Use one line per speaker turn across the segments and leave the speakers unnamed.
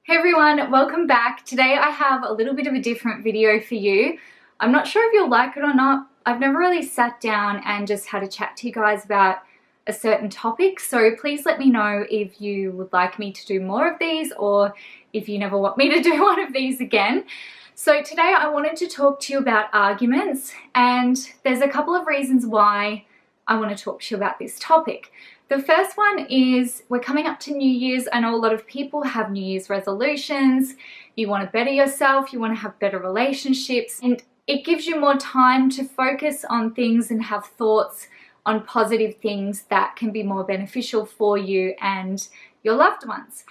Hey everyone, welcome back. Today I have a little bit of a different video for you. I'm not sure if you'll like it or not. I've never really sat down and just had a chat to you guys about a certain topic, so please let me know if you would like me to do more of these or if you never want me to do one of these again. So today I wanted to talk to you about arguments, and there's a couple of reasons why I want to talk to you about this topic. The first one is we're coming up to New Year's. I know a lot of people have New Year's resolutions. You want to better yourself, you want to have better relationships, and it gives you more time to focus on things and have thoughts on positive things that can be more beneficial for you and your loved ones.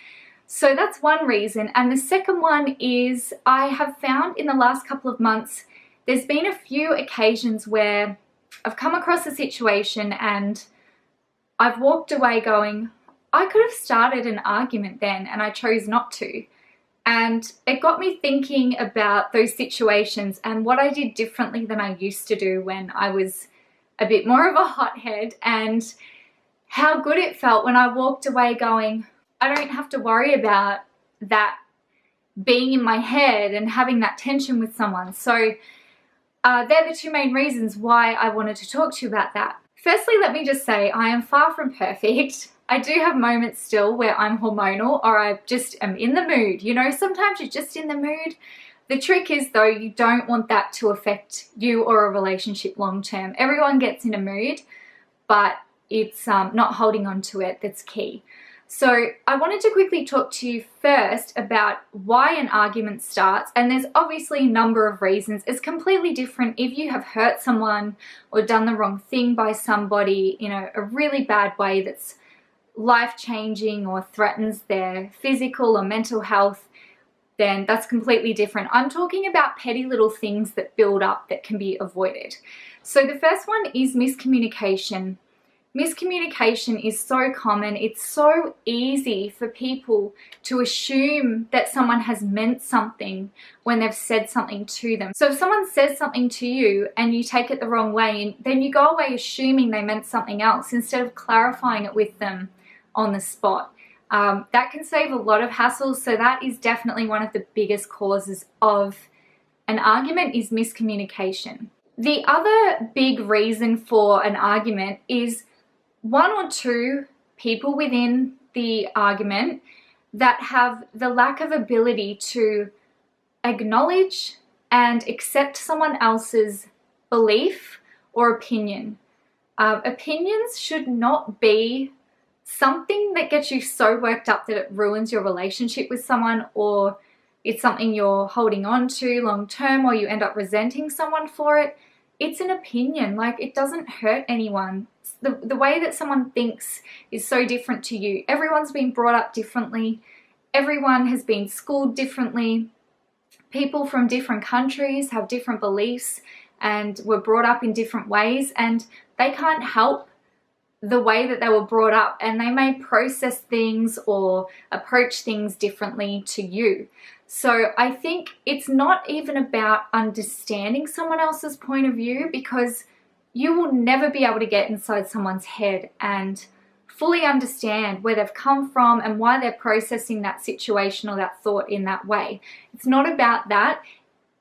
So that's one reason. And the second one is I have found in the last couple of months, there's been a few occasions where I've come across a situation and I've walked away going, I could have started an argument then and I chose not to. And it got me thinking about those situations and what I did differently than I used to do when I was a bit more of a hothead, and how good it felt when I walked away going, I don't have to worry about that being in my head and having that tension with someone. So they're the two main reasons why I wanted to talk to you about that. Firstly, let me just say I am far from perfect. I do have moments still where I'm hormonal or I just am in the mood. You know, sometimes you're just in the mood. The trick is though, you don't want that to affect you or a relationship long term. Everyone gets in a mood, but it's not holding on to it that's key. So I wanted to quickly talk to you first about why an argument starts, and there's obviously a number of reasons. It's completely different if you have hurt someone or done the wrong thing by somebody in a really bad way that's life-changing or threatens their physical or mental health, then that's completely different. I'm talking about petty little things that build up that can be avoided. So the first one is miscommunication. Miscommunication is so common. It's so easy for people to assume that someone has meant something when they've said something to them. So if someone says something to you and you take it the wrong way, then you go away assuming they meant something else instead of clarifying it with them on the spot. That can save a lot of hassle. So that is definitely one of the biggest causes of an argument, is miscommunication. The other big reason for an argument is one or two people within the argument that have the lack of ability to acknowledge and accept someone else's belief or opinion. Opinions should not be something that gets you so worked up that it ruins your relationship with someone, or it's something you're holding on to long term, or you end up resenting someone for it. It's an opinion. Like, it doesn't hurt anyone. The way that someone thinks is so different to you. Everyone's been brought up differently. Everyone has been schooled differently. People from different countries have different beliefs and were brought up in different ways, and they can't help the way that they were brought up, and they may process things or approach things differently to you. So I think it's not even about understanding someone else's point of view, because you will never be able to get inside someone's head and fully understand where they've come from and why they're processing that situation or that thought in that way. It's not about that.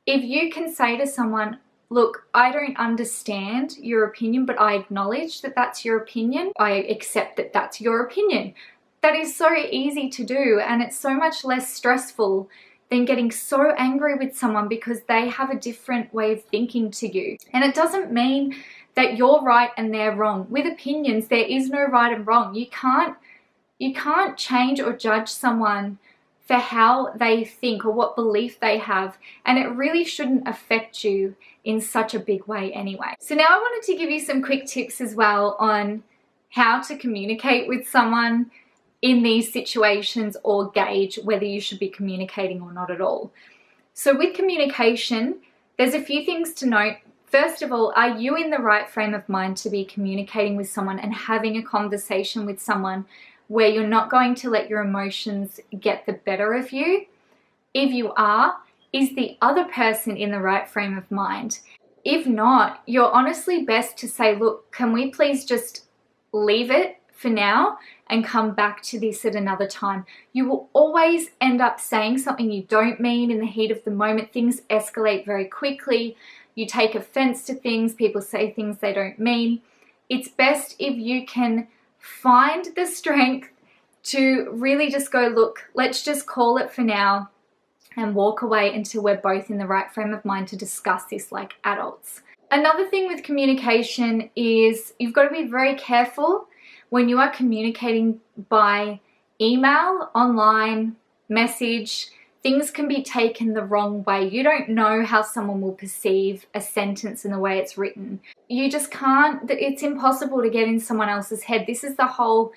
If you can say to someone, look, I don't understand your opinion, but I acknowledge that that's your opinion. I accept that that's your opinion. That is so easy to do, and it's so much less stressful than getting so angry with someone because they have a different way of thinking to you. And it doesn't mean that you're right and they're wrong. With opinions, there is no right and wrong. You can't change or judge someone for how they think or what belief they have, and it really shouldn't affect you in such a big way anyway. So now I wanted to give you some quick tips as well on how to communicate with someone in these situations, or gauge whether you should be communicating or not at all. So with communication, there's a few things to note. First of all, are you in the right frame of mind to be communicating with someone and having a conversation with someone where you're not going to let your emotions get the better of you? If you are, is the other person in the right frame of mind? If not, you're honestly best to say, look, can we please just leave it for now and come back to this at another time. You will always end up saying something you don't mean in the heat of the moment. Things escalate very quickly. You take offense to things. People say things they don't mean. It's best if you can find the strength to really just go, look, let's just call it for now and walk away until we're both in the right frame of mind to discuss this like adults. Another thing with communication is you've got to be very careful when you are communicating by email, online, message. Things can be taken the wrong way. You don't know how someone will perceive a sentence in the way it's written. You just can't, it's impossible to get in someone else's head. This is the whole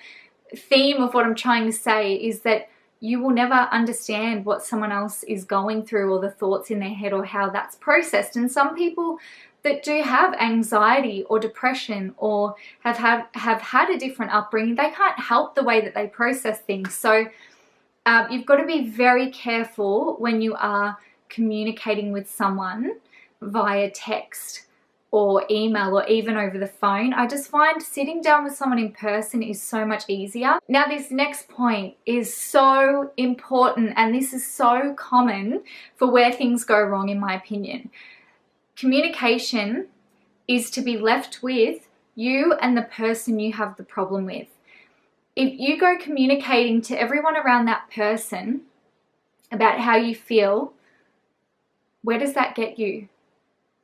theme of what I'm trying to say, is that you will never understand what someone else is going through or the thoughts in their head or how that's processed. And some people that do have anxiety or depression or have had a different upbringing, they can't help the way that they process things. So you've got to be very careful when you are communicating with someone via text or email or even over the phone. I just find sitting down with someone in person is so much easier. Now, this next point is so important, and this is so common for where things go wrong, in my opinion. Communication is to be left with you and the person you have the problem with. If you go communicating to everyone around that person about how you feel, where does that get you?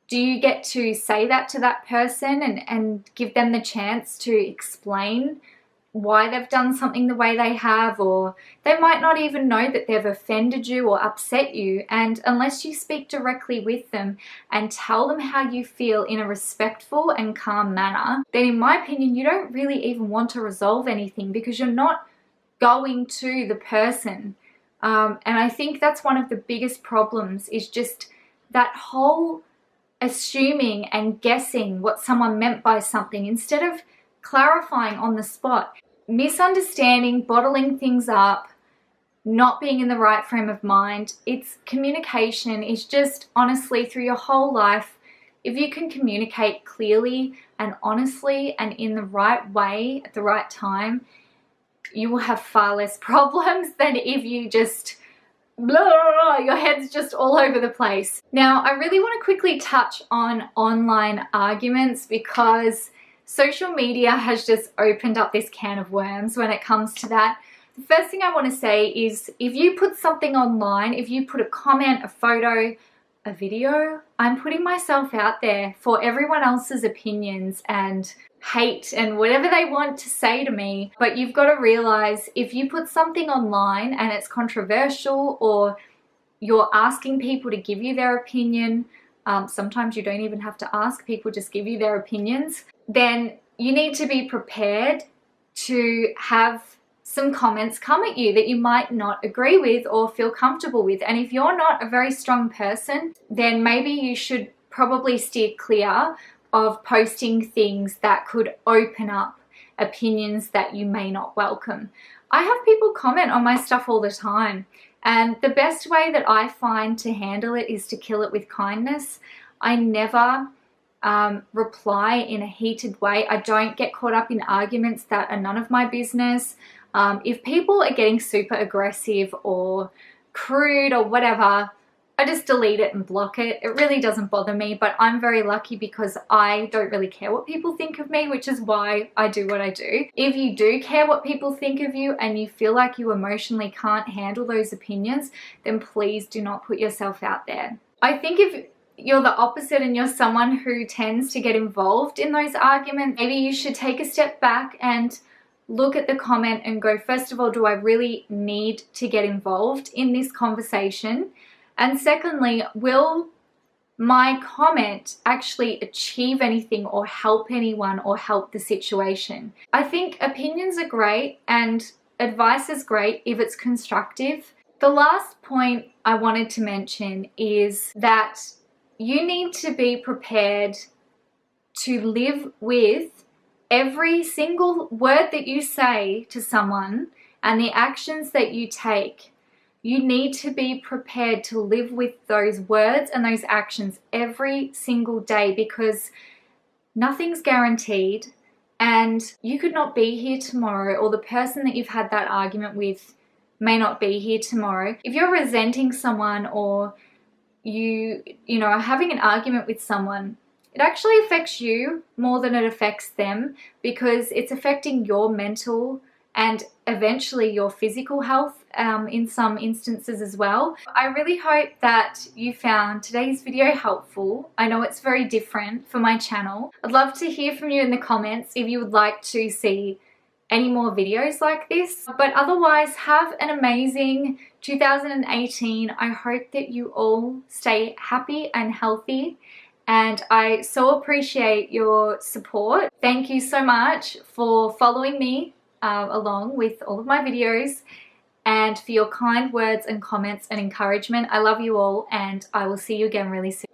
Do you get to say that to that person and give them the chance to explain why they've done something the way they have? Or they might not even know that they've offended you or upset you. And unless you speak directly with them and tell them how you feel in a respectful and calm manner, then in my opinion, you don't really even want to resolve anything, because you're not going to the person. And I think that's one of the biggest problems, is just that whole assuming and guessing what someone meant by something instead of clarifying on the spot. Misunderstanding, bottling things up, not being in the right frame of mind. It's communication is just, honestly, through your whole life, if you can communicate clearly and honestly and in the right way at the right time, you will have far less problems than if you just blah, your head's just all over the place. Now, I really want to quickly touch on online arguments, because social media has just opened up this can of worms when it comes to that. The first thing I want to say is, if you put something online, if you put a comment, a photo, a video, I'm putting myself out there for everyone else's opinions and hate and whatever they want to say to me. But you've got to realize, if you put something online and it's controversial, or you're asking people to give you their opinion, sometimes you don't even have to ask people, just give you their opinions, then you need to be prepared to have some comments come at you that you might not agree with or feel comfortable with. And if you're not a very strong person, then maybe you should probably steer clear of posting things that could open up opinions that you may not welcome. I have people comment on my stuff all the time, and the best way that I find to handle it is to kill it with kindness. I never reply in a heated way. I don't get caught up in arguments that are none of my business. If people are getting super aggressive or crude or whatever, I just delete it and block it. It really doesn't bother me, but I'm very lucky because I don't really care what people think of me, which is why I do what I do. If you do care what people think of you and you feel like you emotionally can't handle those opinions, then please do not put yourself out there. I think if you're the opposite and you're someone who tends to get involved in those arguments, maybe you should take a step back and look at the comment and go, first of all, do I really need to get involved in this conversation? And secondly, will my comment actually achieve anything or help anyone or help the situation? I think opinions are great and advice is great if it's constructive. The last point I wanted to mention is that you need to be prepared to live with every single word that you say to someone and the actions that you take. You need to be prepared to live with those words and those actions every single day, because nothing's guaranteed. and you could not be here tomorrow, or the person that you've had that argument with may not be here tomorrow. If you're resenting someone, or you know, are having an argument with someone, it actually affects you more than it affects them, because it's affecting your mental and eventually your physical health in some instances as well. I really hope that you found today's video helpful. I know it's very different for my channel. I'd love to hear from you in the comments if you would like to see any more videos like this. But otherwise, have an amazing 2018. I hope that you all stay happy and healthy, and I so appreciate your support. Thank you so much for following me along with all of my videos, and for your kind words and comments and encouragement. I love you all, and I will see you again really soon.